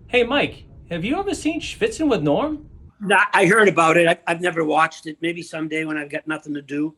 Hey, Mike, have you ever seen Schvitz'n with Norm? No, I heard about it. I've never watched it. Maybe someday when I've got nothing to do.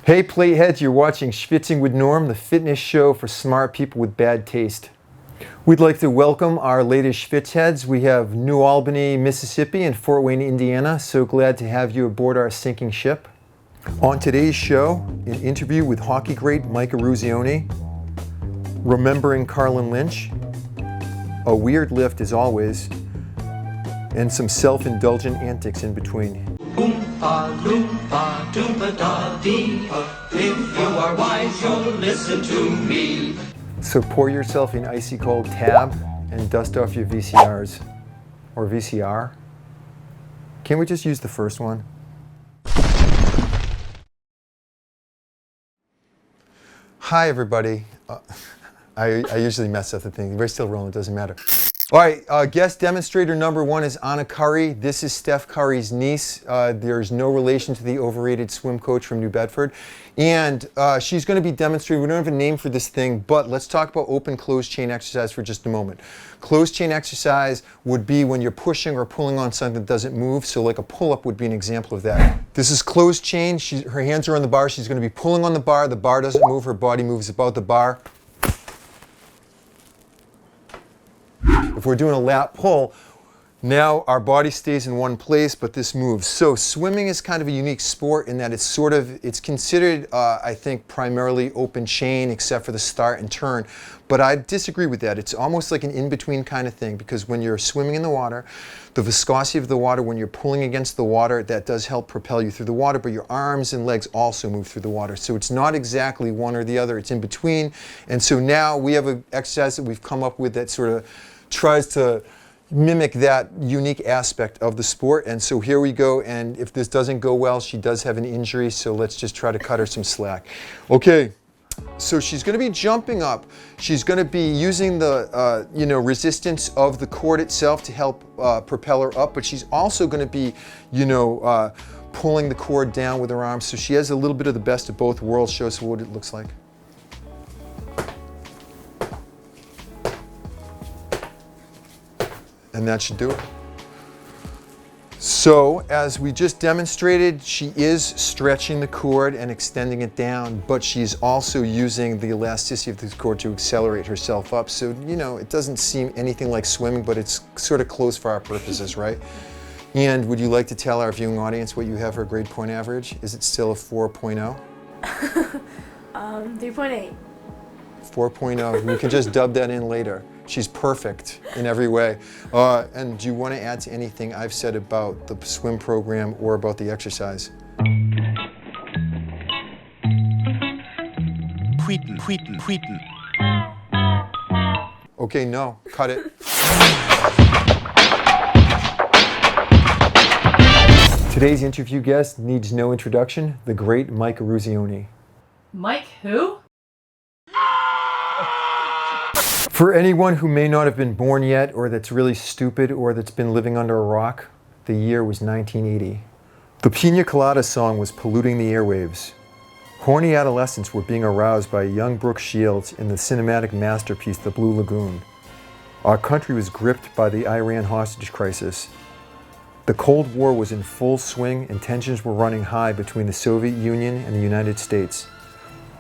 Hey Playheads, you're watching Schvitz'n with Norm, the fitness show for smart people with bad taste. We'd like to welcome our latest Schvitzheads. We have New Albany, Mississippi and Fort Wayne, Indiana. So glad to have you aboard our sinking ship. On today's show, an interview with hockey great Mike Eruzione, remembering Carlin Lynch, a weird lift as always, and some self-indulgent antics in between. Oompa loompa doompa da dee. If you are wise, you'll listen to me. So pour yourself an icy cold tab and dust off your VCRs. Or VCR. Can't we just use the first one? Hi everybody. I usually mess up the thing. We're still rolling, it doesn't matter. All right, guest demonstrator number one is Anna Curry. This is Steph Curry's niece. There's no relation to the overrated swim coach from New Bedford. And she's going to be demonstrating, we don't have a name for this thing, but let's talk about open closed chain exercise for just a moment. Closed chain exercise would be when you're pushing or pulling on something that doesn't move. So like a pull-up would be an example of that. This is closed chain. Her hands are on the bar. She's going to be pulling on the bar doesn't move. Her body moves about the bar. If we're doing a lat pull, now our body stays in one place, but this moves. So swimming is kind of a unique sport in that it's considered, I think, primarily open chain, except for the start and turn. But I disagree with that. It's almost like an in-between kind of thing, because when you're swimming in the water, the viscosity of the water, when you're pulling against the water, that does help propel you through the water, but your arms and legs also move through the water. So it's not exactly one or the other, it's in between. And so now we have an exercise that we've come up with that sort of tries to mimic that unique aspect of the sport. And so here we go, and if this doesn't go well, she does have an injury, so let's just try to cut her some slack. Okay, so she's going to be jumping up. She's going to be using the resistance of the cord itself to help propel her up, but she's also going to be pulling the cord down with her arms. So she has a little bit of the best of both worlds. Show us what it looks like. And that should do it. So, as we just demonstrated, she is stretching the cord and extending it down, but she's also using the elasticity of the cord to accelerate herself up. So, it doesn't seem anything like swimming, but it's sort of close for our purposes, right? And would you like to tell our viewing audience what you have her grade point average? Is it still a 4.0? 3.8. 4.0. We can just dub that in later. She's perfect in every way. And do you want to add to anything I've said about the swim program or about the exercise? Quitten. Okay, no, cut it. Today's interview guest needs no introduction, the great Mike Eruzione. Mike who? For anyone who may not have been born yet, or that's really stupid, or that's been living under a rock, the year was 1980. The Pina Colada song was polluting the airwaves. Horny adolescents were being aroused by young Brooke Shields in the cinematic masterpiece, The Blue Lagoon. Our country was gripped by the Iran hostage crisis. The Cold War was in full swing and tensions were running high between the Soviet Union and the United States.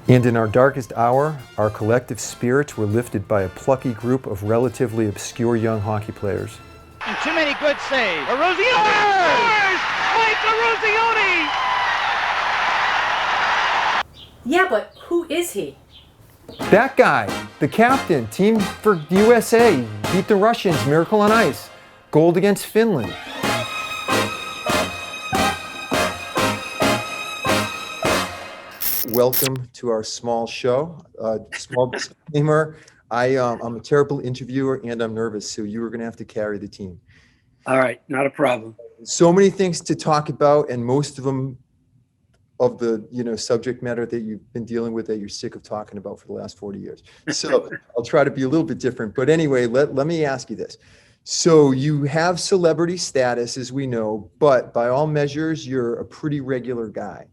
And in our darkest hour, our collective spirits were lifted by a plucky group of relatively obscure young hockey players. And too many good saves. Eruzione! Mike Eruzione! Yeah, but who is he? That guy, the captain, team for USA, beat the Russians, miracle on ice, gold against Finland. welcome to our small show. Small disclaimer, I'm a terrible interviewer and I'm nervous, so you are going to have to carry the team. All right, not a problem. So many things to talk about, and most of them of the subject matter that you've been dealing with that you're sick of talking about for the last 40 years. So I'll try to be a little bit different. But anyway, let me ask you this. So you have celebrity status, as we know, but by all measures, you're a pretty regular guy.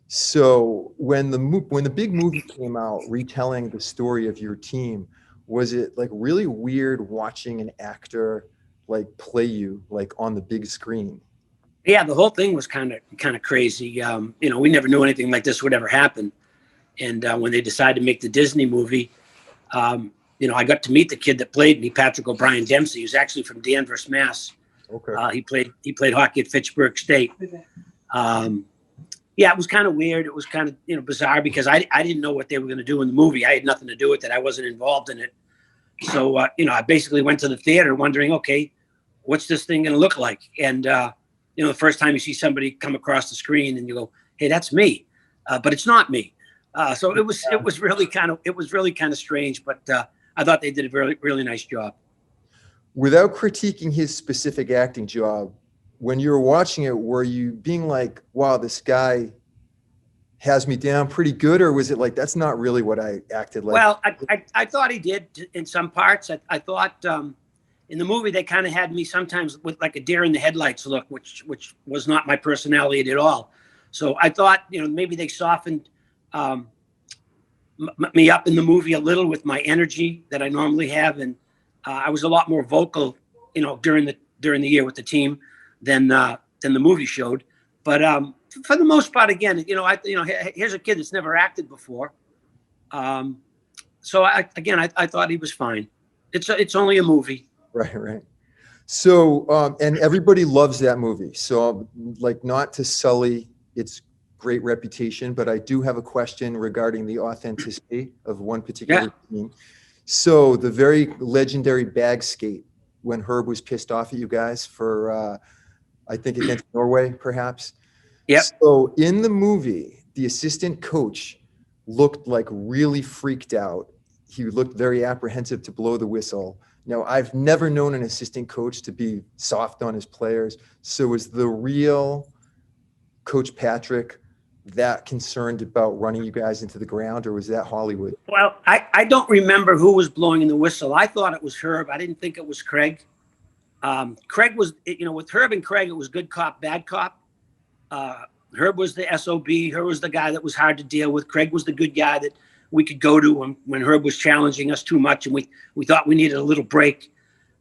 So when the big movie came out retelling the story of your team, was it like really weird watching an actor like play you like on the big screen? Yeah, the whole thing was kind of crazy. We never knew anything like this would ever happen. And when they decided to make the Disney movie, I got to meet the kid that played me, Patrick O'Brien Dempsey, who's actually from Danvers, Mass. Okay. He played hockey at Fitchburg State. Yeah, it was kind of weird. It was kind of bizarre because I didn't know what they were going to do in the movie. I had nothing to do with it. I wasn't involved in it. So I basically went to the theater wondering, okay, what's this thing going to look like? And the first time you see somebody come across the screen and you go, hey, that's me, but it's not me. So it was really kind of strange, but I thought they did a really, really nice job. Without critiquing his specific acting job, when you were watching it, were you being like, wow, this guy has me down pretty good? Or was it like, that's not really what I acted like? Well, I thought he did in some parts. I thought in the movie, they kind of had me sometimes with like a deer in the headlights look, which was not my personality at all. So I thought, maybe they softened me up in the movie a little with my energy that I normally have. And I was a lot more vocal, during the year with the team than the movie showed. But for the most part, again, here's a kid that's never acted before. So I thought he was fine. It's only a movie. Right. So, and everybody loves that movie. So like, not to sully its great reputation, but I do have a question regarding the authenticity of one particular team. So the very legendary bag skate when Herb was pissed off at you guys for, I think against Norway, perhaps. Yep. So in the movie, the assistant coach looked like really freaked out. He looked very apprehensive to blow the whistle. Now, I've never known an assistant coach to be soft on his players. So was the real Coach Patrick that concerned about running you guys into the ground, or was that Hollywood? Well, I don't remember who was blowing in the whistle. I thought it was Herb. I didn't think it was Craig. Craig was, with Herb and Craig, it was good cop, bad cop. Herb was the SOB. Herb was the guy that was hard to deal with. Craig was the good guy that we could go to when Herb was challenging us too much and we thought we needed a little break.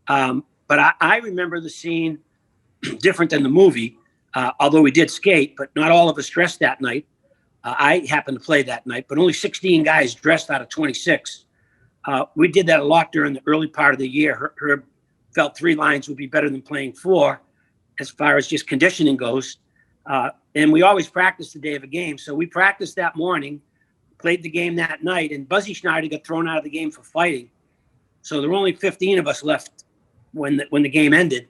But I remember the scene different than the movie, although we did skate, but not all of us dressed that night. I happened to play that night, but only 16 guys dressed out of 26. We did that a lot during the early part of the year. Herb felt 3 lines would be better than playing 4 as far as just conditioning goes. And we always practiced the day of a game. So we practiced that morning, played the game that night, and Buzzy Schneider got thrown out of the game for fighting. So there were only 15 of us left when the game ended.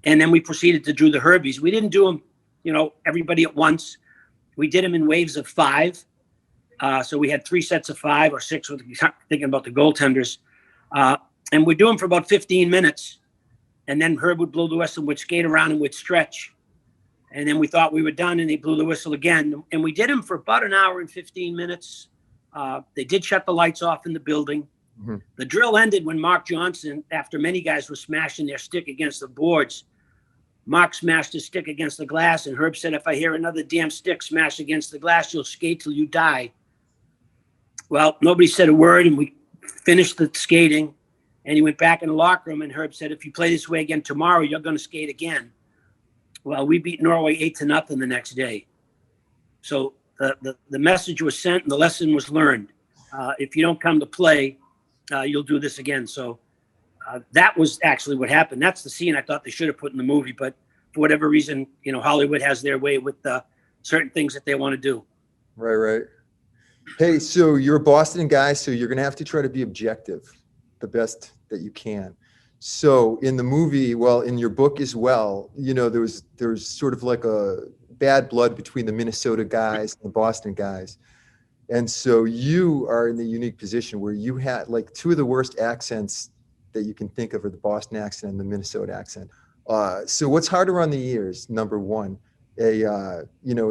And then we proceeded to do the Herbies. We didn't do them, everybody at once. We did them in waves of 5. So we had 3 sets of 5 or 6, thinking about the goaltenders. And we'd do them for about 15 minutes. And then Herb would blow the whistle and would skate around and would stretch. And then we thought we were done, and they blew the whistle again. And we did them for about an hour and 15 minutes. They did shut the lights off in the building. Mm-hmm. The drill ended when Mark Johnson, after many guys were smashing their stick against the boards, Mark smashed his stick against the glass, and Herb said, if I hear another damn stick smash against the glass, you'll skate till you die. Well, nobody said a word, and we finished the skating, and he went back in the locker room, and Herb said, if you play this way again tomorrow, you're going to skate again. Well, we beat Norway 8-0 the next day. So the message was sent and the lesson was learned. If you don't come to play, you'll do this again. So that was actually what happened. That's the scene I thought they should have put in the movie. But for whatever reason, Hollywood has their way with certain things that they want to do. Right. Hey, so you're a Boston guy, so you're going to have to try to be objective the best that you can. So in the movie, well, in your book as well, there was sort of like a bad blood between the Minnesota guys and the Boston guys. And so you are in the unique position where you had like two of the worst accents that you can think of are the Boston accent and the Minnesota accent. So what's harder on the ears? Number one, a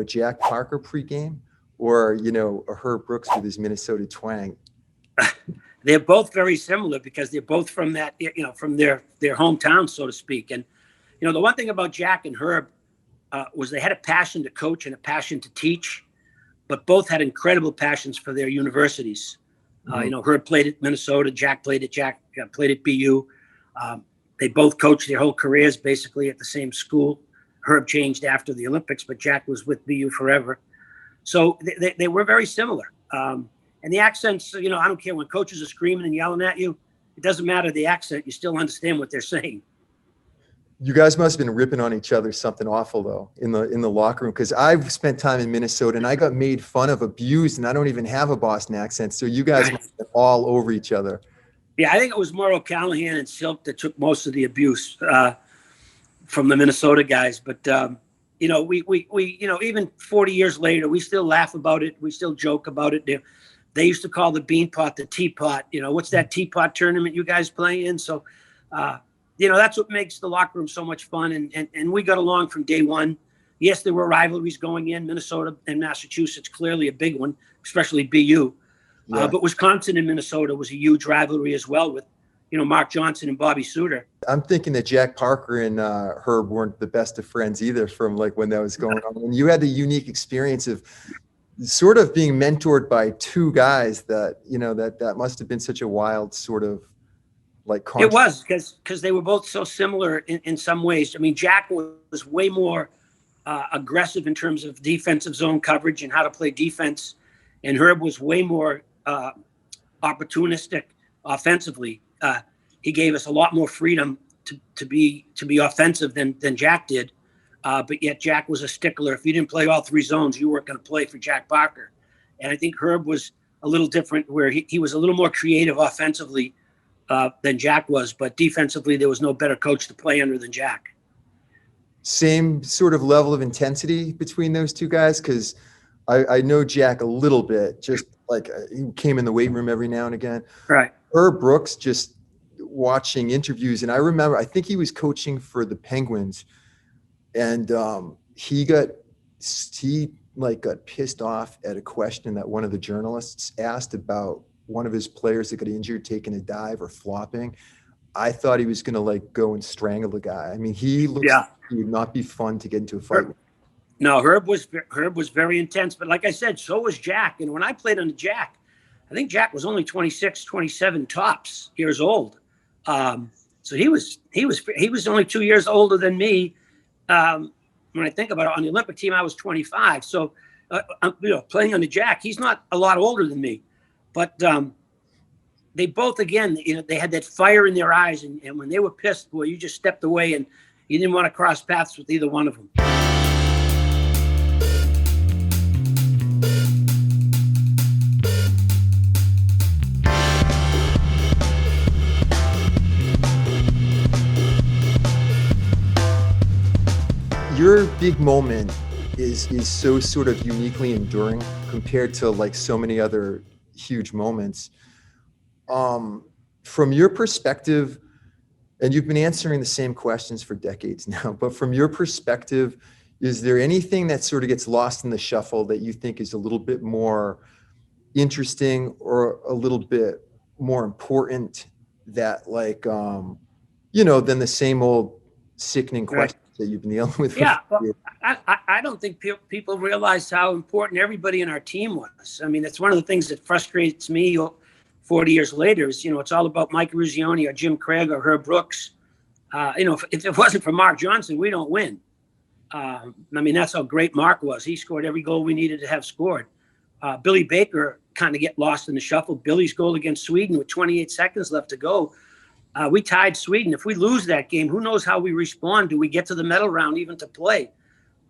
Jack Parker pregame, or a Herb Brooks with his Minnesota twang. They're both very similar because they're both from that, from their hometown, so to speak. And the one thing about Jack and Herb was they had a passion to coach and a passion to teach, but both had incredible passions for their universities. Herb played at Minnesota, Jack played at BU. They both coached their whole careers basically at the same school. Herb changed after the Olympics, but Jack was with BU forever. So they were very similar. And the accents, I don't care when coaches are screaming and yelling at you. It doesn't matter the accent. You still understand what they're saying. You guys must have been ripping on each other something awful though in the locker room, because I've spent time in Minnesota and I got made fun of, abused, and I don't even have a Boston accent. So you guys must have been all over each other. Yeah, I think it was more O'Callahan and Silk that took most of the abuse from the Minnesota guys. But we even 40 years later, we still laugh about it. We still joke about it. They used to call the Beanpot the Teapot. What's that Teapot tournament you guys play in? So, that's what makes the locker room so much fun. And we got along from day one. Yes, there were rivalries going in. Minnesota and Massachusetts, clearly a big one, especially BU. Yeah. But Wisconsin and Minnesota was a huge rivalry as well with, Mark Johnson and Bobby Suter. I'm thinking that Jack Parker and Herb weren't the best of friends either from like when that was going on. And you had the unique experience of sort of being mentored by two guys that, that must have been such a wild sort of like it was because they were both so similar in some ways. I mean, Jack was way more aggressive in terms of defensive zone coverage and how to play defense, and Herb was way more opportunistic offensively. He gave us a lot more freedom to be offensive than Jack did, but yet Jack was a stickler. If you didn't play all three zones, you weren't going to play for Jack Parker. And I think Herb was a little different, where he was a little more creative offensively than Jack was, but defensively there was no better coach to play under than Jack. Same sort of level of intensity between those two guys, because I know Jack a little bit, just like he came in the weight room every now and again. Right. Herb Brooks, just watching interviews, and I remember I think he was coaching for the Penguins, and he got pissed off at a question that one of the journalists asked about one of his players that got injured taking a dive or flopping. I thought he was going to go and strangle the guy. I mean, he looks like he would not be fun to get into a fight with. No, Herb was very intense, but like I said, so was Jack. And when I played under Jack, I think Jack was only 26, 27 tops years old. So he was only 2 years older than me. When I think about it, on the Olympic team, I was 25. So, playing under Jack, he's not a lot older than me, but they both, again, they had that fire in their eyes, and when they were pissed, boy, you just stepped away and you didn't want to cross paths with either one of them. Your big moment is so sort of uniquely enduring compared to so many other huge moments. From your perspective, and you've been answering the same questions for decades now, but from your perspective, is there anything that sort of gets lost in the shuffle that you think is a little bit more interesting or a little bit more important that than the same old sickening questions that you've been dealing with? Yeah, well, I don't think people realize how important everybody in our team was. I mean, that's one of the things that frustrates me 40 years later is, it's all about Mike Eruzione or Jim Craig or Herb Brooks. If it wasn't for Mark Johnson, we don't win. I mean, that's how great Mark was. He scored every goal we needed to have scored. Billy Baker kind of get lost in the shuffle. Billy's goal against Sweden with 28 seconds left to go. We tied Sweden. If we lose that game, who knows how we respond? Do we get to the medal round even to play?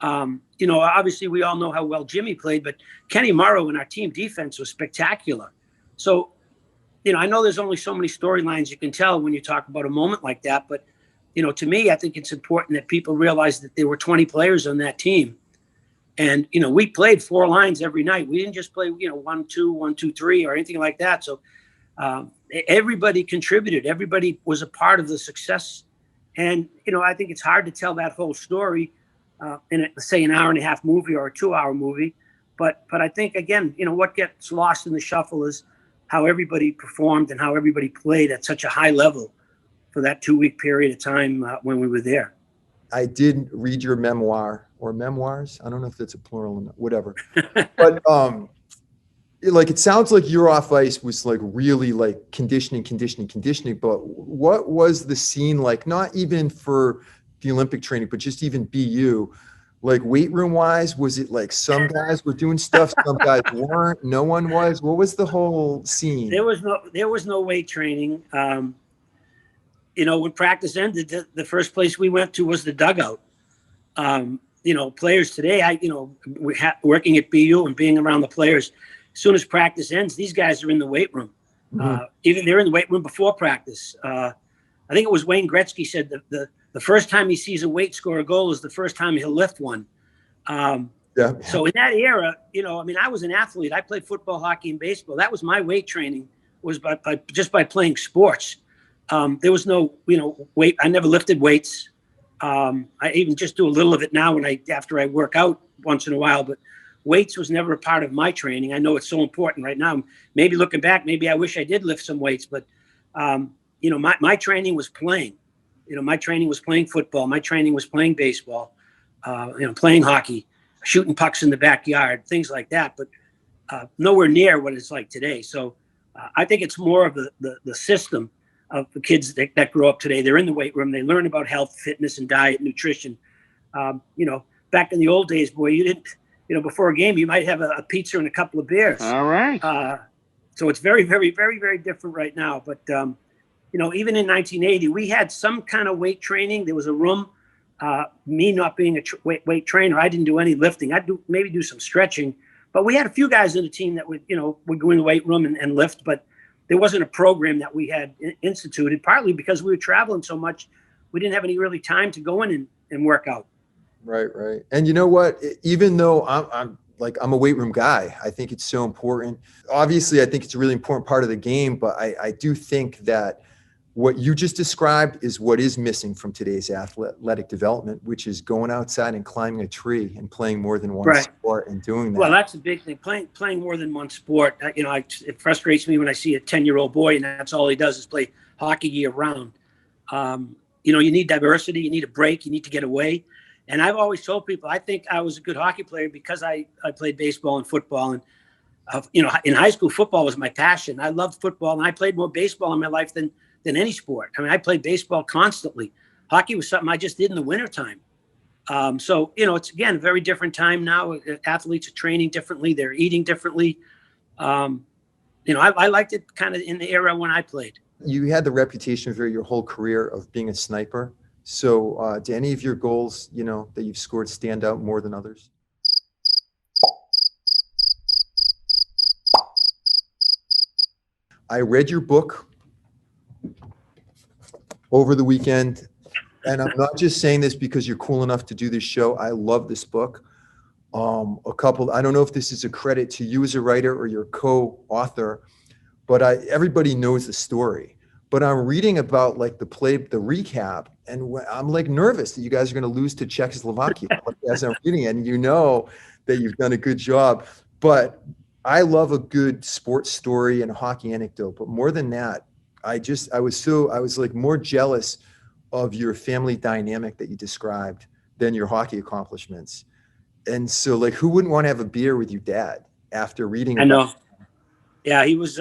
Obviously we all know how well Jimmy played, but Kenny Morrow in our team defense was spectacular. So, I know there's only so many storylines you can tell when you talk about a moment like that, but, to me, I think it's important that people realize that there were 20 players on that team. And, we played 4 lines every night. We didn't just play, 1-2, 1-2-3 or anything like that. So everybody contributed. Everybody was a part of the success. And, I think it's hard to tell that whole story in, say, an hour and a half movie or a 2-hour movie. But I think, again, what gets lost in the shuffle is how everybody performed and how everybody played at such a high level for that 2-week period of time when we were there. I did read your memoir or memoirs. I don't know if that's a plural or not, whatever. But it sounds like your off ice was like really like conditioning. But what was the scene like? Not even for the Olympic training, but just even BU, like weight room wise. Was it like some guys were doing stuff, some guys weren't? No one was. What was the whole scene? There was no weight training. When practice ended, the first place we went to was the dugout. Players today, working at BU and being around the players, as soon as practice ends, these guys are in the weight room. Even they're in the weight room before practice. I think it was Wayne Gretzky said that the first time he sees a weight score a goal is the first time he'll lift one. So in that era, I was an athlete. I played football, hockey, and baseball. That was my weight training, was by playing sports. There was no, weight. I never lifted weights. I even just do a little of it now after I work out once in a while, but weights was never a part of my training. I know it's so important right now. Maybe looking back, maybe I wish I did lift some weights, but my training was playing. My training was playing football. My training was playing baseball, playing hockey, shooting pucks in the backyard, things like that, but nowhere near what it's like today. So I think it's more of the system of the kids that grow up today. They're in the weight room. They learn about health, fitness, and diet, nutrition. Back in the old days, boy, you didn't, before a game, you might have a pizza and a couple of beers. All right. So it's very, very, very, very different right now. But, even in 1980, we had some kind of weight training. There was a room. Me not being a weight trainer, I didn't do any lifting. I'd maybe do some stretching. But we had a few guys in the team that would go in the weight room and lift. But there wasn't a program that we had instituted, partly because we were traveling so much. We didn't have any really time to go in and work out. Right. And you know what? Even though I'm a weight room guy, I think it's so important. Obviously, I think it's a really important part of the game, but I do think that what you just described is what is missing from today's athletic development, which is going outside and climbing a tree and playing more than one sport and doing that. Well, that's a big thing. Playing more than one sport. It frustrates me when I see a 10-year-old boy and that's all he does is play hockey year round. You need diversity. You need a break. You need to get away. And I've always told people, I think I was a good hockey player because I played baseball and football. And, in high school, football was my passion. I loved football, and I played more baseball in my life than any sport. I played baseball constantly. Hockey was something I just did in the wintertime. So, it's, again, a very different time now. Athletes are training differently. They're eating differently. I liked it kind of in the era when I played. You had the reputation for your whole career of being a sniper. So do any of your goals, that you've scored stand out more than others? I read your book over the weekend, and I'm not just saying this because you're cool enough to do this show. I love this book. I don't know if this is a credit to you as a writer or your co-author, but everybody knows the story. But I'm reading about the recap, and I'm nervous that you guys are going to lose to Czechoslovakia as I'm reading it. And that you've done a good job. But I love a good sports story and a hockey anecdote. But more than that, I was more jealous of your family dynamic that you described than your hockey accomplishments. And so, who wouldn't want to have a beer with your dad after reading? I know. Yeah, he was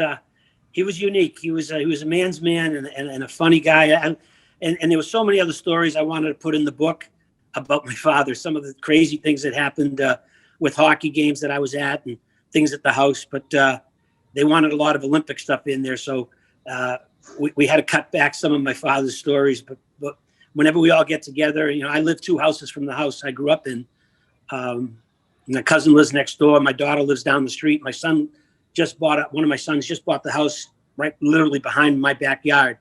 unique. He was a man's man and a funny guy. And there were so many other stories I wanted to put in the book about my father. Some of the crazy things that happened with hockey games that I was at and things at the house. But they wanted a lot of Olympic stuff in there, so we had to cut back some of my father's stories. But whenever we all get together, I live 2 houses from the house I grew up in. My cousin lives next door. My daughter lives down the street. My son one of my sons just bought the house right literally behind my backyard.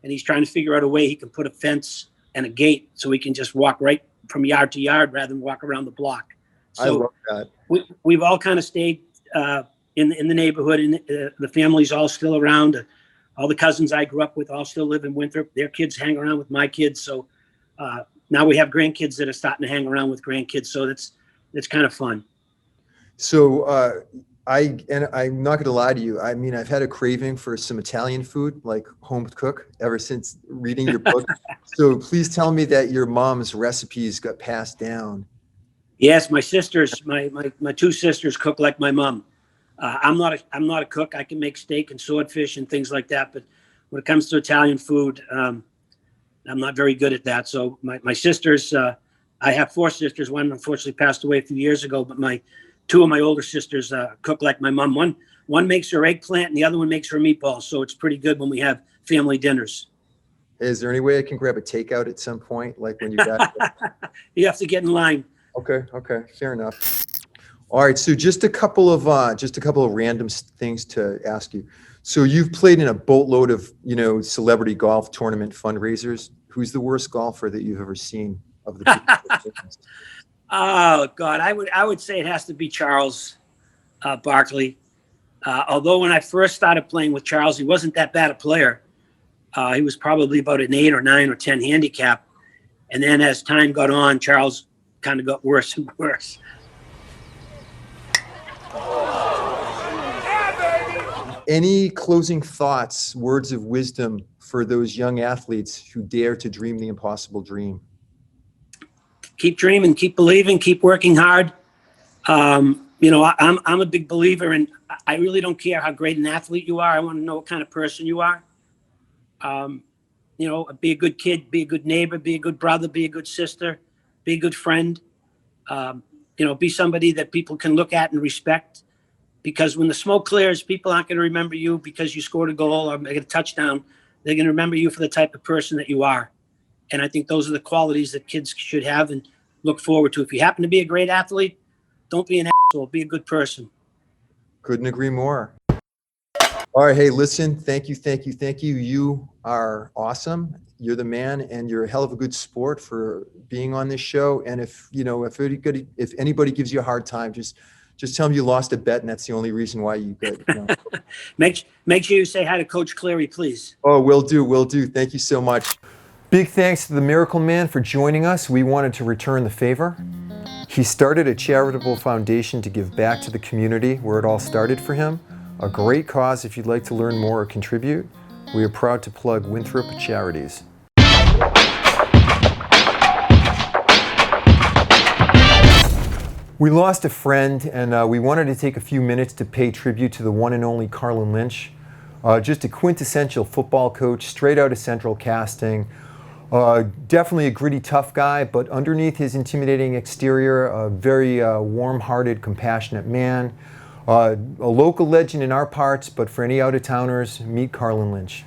And he's trying to figure out a way he can put a fence and a gate so we can just walk right from yard to yard rather than walk around the block. I love that. We've all kind of stayed in the neighborhood, and the family's all still around. All the cousins I grew up with all still live in Winthrop. Their kids hang around with my kids. So now we have grandkids that are starting to hang around with grandkids. So that's kind of fun. So I'm not going to lie to you. I mean, I've had a craving for some Italian food, like home cook, ever since reading your book. So please tell me that your mom's recipes got passed down. Yes, my sisters, my two sisters cook like my mom. I'm not a cook. I can make steak and swordfish and things like that. But when it comes to Italian food, I'm not very good at that. So my sisters, I have 4 sisters. One unfortunately passed away a few years ago, but two of my older sisters cook like my mom. One makes her eggplant and the other one makes her meatballs. So it's pretty good when we have family dinners. Is there any way I can grab a takeout at some point, like when you got? You have to get in line. Okay, fair enough. All right, so just a couple of random things to ask you. So you've played in a boatload of celebrity golf tournament fundraisers. Who's the worst golfer that you've ever seen of the people? Oh God, I would say it has to be Charles Barkley. Although when I first started playing with Charles, he wasn't that bad a player. He was probably about an 8 or 9 or 10 handicap, and then as time got on, Charles kind of got worse and worse. Any closing thoughts, words of wisdom for those young athletes who dare to dream the impossible dream? Keep dreaming, keep believing, keep working hard. I'm a big believer, and I really don't care how great an athlete you are. I want to know what kind of person you are. Be a good kid, be a good neighbor, be a good brother, be a good sister, be a good friend. Be somebody that people can look at and respect. Because when the smoke clears, people aren't going to remember you because you scored a goal or made a touchdown. They're going to remember you for the type of person that you are. And I think those are the qualities that kids should have and look forward to. If you happen to be a great athlete, don't be an asshole. Be a good person. Couldn't agree more. All right, hey, listen, thank you. You are awesome. You're the man, and you're a hell of a good sport for being on this show. And if anybody gives you a hard time, just tell them you lost a bet, and that's the only reason why you could. Make sure you say hi to Coach Cleary, please. Oh, will do. Thank you so much. Big thanks to the Miracle Man for joining us. We wanted to return the favor. He started a charitable foundation to give back to the community where it all started for him. A great cause if you'd like to learn more or contribute. We are proud to plug Winthrop Charities. We lost a friend, and we wanted to take a few minutes to pay tribute to the one and only Carlin Lynch. Just a quintessential football coach, straight out of Central Casting. Definitely a gritty, tough guy, but underneath his intimidating exterior, a very warm-hearted, compassionate man. A local legend in our parts, but for any out-of-towners, meet Carlin Lynch.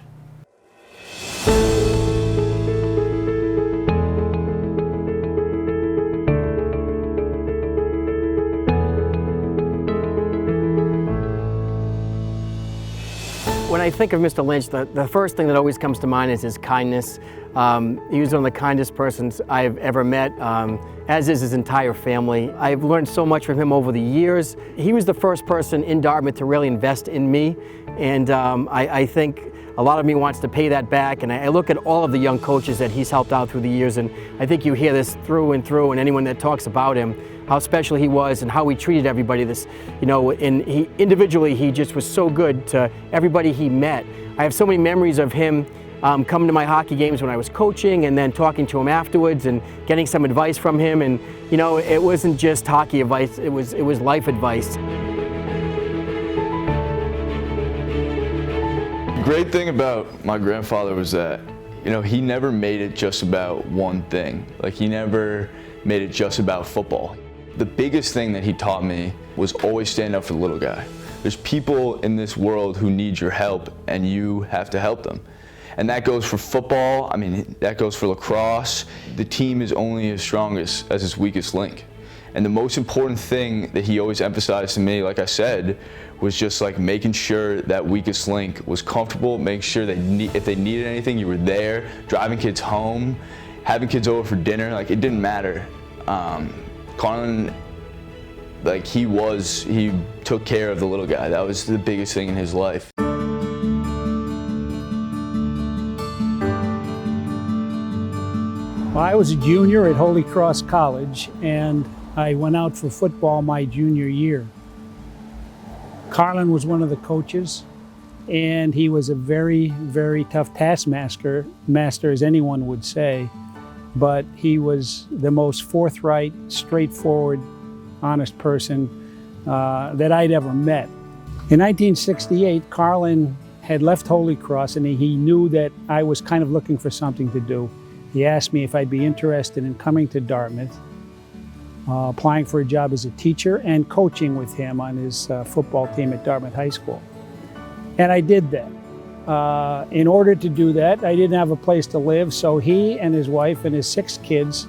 When I think of Mr. Lynch, the first thing that always comes to mind is his kindness. He was one of the kindest persons I've ever met, as is his entire family. I've learned so much from him over the years. He was the first person in Dartmouth to really invest in me, and I think a lot of me wants to pay that back, and I look at all of the young coaches that he's helped out through the years, and I think you hear this through and through, and anyone that talks about him, how special he was and how he treated everybody. And he individually, he just was so good to everybody he met. I have so many memories of him coming to my hockey games when I was coaching, and then talking to him afterwards and getting some advice from him. And it wasn't just hockey advice; it was life advice. The great thing about my grandfather was that, he never made it just about one thing. Like, he never made it just about football. The biggest thing that he taught me was always stand up for the little guy. There's people in this world who need your help, and you have to help them. And that goes for football, that goes for lacrosse. The team is only as strong as its weakest link. And the most important thing that he always emphasized to me, like I said, was just like making sure that weakest link was comfortable, making sure that if they needed anything, you were there, driving kids home, having kids over for dinner, it didn't matter. Carlin Like he took care of the little guy. That was the biggest thing in his life. Well, I was a junior at Holy Cross College, and I went out for football my junior year. Carlin was one of the coaches, and he was a very, very tough taskmaster, as anyone would say, but he was the most forthright, straightforward, honest person that I'd ever met. In 1968, Carlin had left Holy Cross, and he knew that I was kind of looking for something to do. He asked me if I'd be interested in coming to Dartmouth, applying for a job as a teacher and coaching with him on his football team at Dartmouth High School. And I did that. In order to do that, I didn't have a place to live, so he and his wife and his 6 kids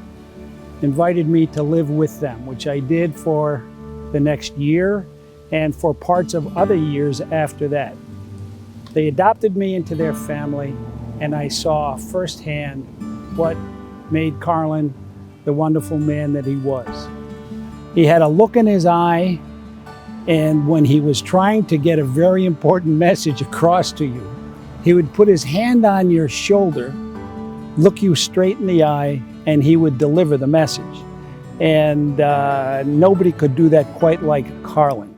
invited me to live with them, which I did for the next year and for parts of other years after that. They adopted me into their family, and I saw firsthand what made Carlin the wonderful man that he was. He had a look in his eye, and when he was trying to get a very important message across to you, he would put his hand on your shoulder, look you straight in the eye, and he would deliver the message. And nobody could do that quite like Carlin.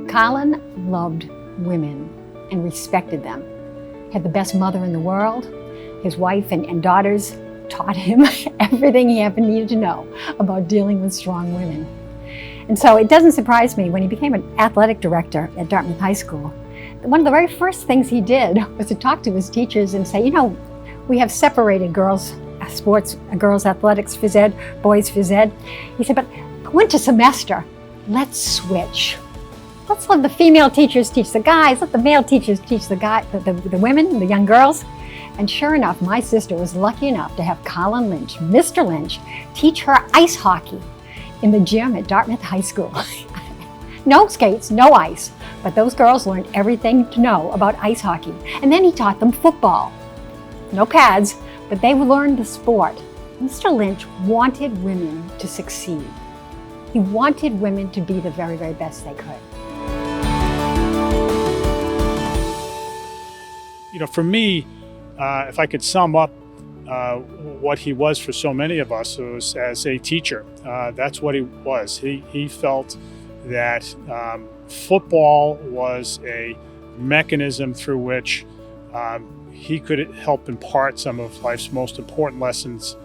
Carlin loved women and respected them. Had the best mother in the world. His wife and daughters taught him everything he ever needed to know about dealing with strong women. And so it doesn't surprise me when he became an athletic director at Dartmouth High School. One of the very first things he did was to talk to his teachers and say, you know, we have separated girls sports, girls athletics, phys ed, boys phys ed. He said, but winter semester, let's switch. Let's let the female teachers teach the guys, let the male teachers teach the women, the young girls. And sure enough, my sister was lucky enough to have Carlin Lynch, Mr. Lynch, teach her ice hockey in the gym at Dartmouth High School. No skates, no ice, but those girls learned everything to know about ice hockey. And then he taught them football. No pads, but they learned the sport. Mr. Lynch wanted women to succeed. He wanted women to be the very, very best they could. You know, for me, if I could sum up what he was for so many of us, it was as a teacher. That's what he was. He felt that football was a mechanism through which he could help impart some of life's most important lessons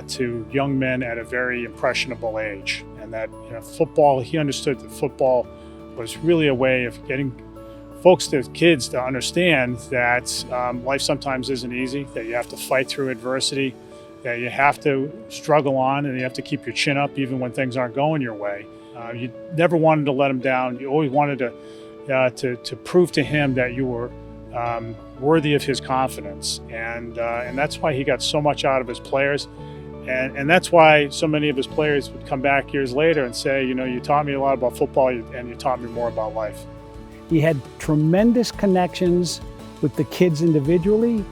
to young men at a very impressionable age. And that, you know, football, he understood that football was really a way of getting kids to understand that life sometimes isn't easy, that you have to fight through adversity, that you have to struggle on, and you have to keep your chin up even when things aren't going your way. You never wanted to let him down. You always wanted to prove to him that you were worthy of his confidence, and that's why he got so much out of his players, and that's why so many of his players would come back years later and say, you know, you taught me a lot about football, and you taught me more about life. He had tremendous connections with the kids individually,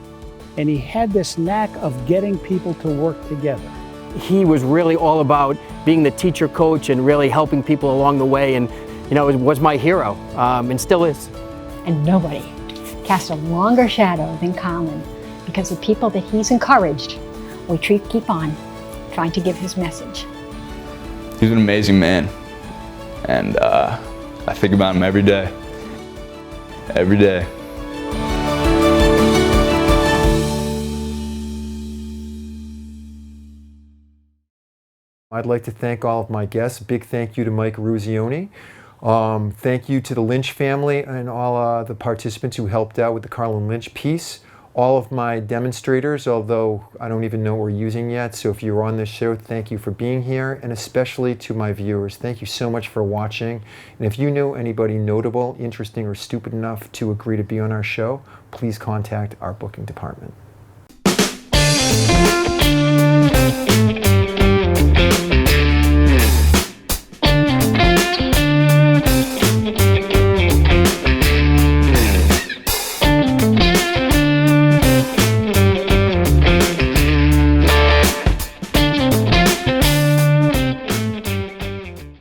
and he had this knack of getting people to work together. He was really all about being the teacher coach and really helping people along the way, and you know, was my hero, and still is. And nobody cast a longer shadow than Carlin, because the people that he's encouraged will keep on trying to give his message. He's an amazing man, and I think about him every day. Every day. I'd like to thank all of my guests. Big thank you to Mike Eruzione. Thank you to the Lynch family and all the participants who helped out with the Carlin Lynch piece. All of my demonstrators, although I don't even know what we're using yet, so if you're on this show, thank you for being here, and especially to my viewers, thank you so much for watching. And if you know anybody notable, interesting, or stupid enough to agree to be on our show, please contact our booking department.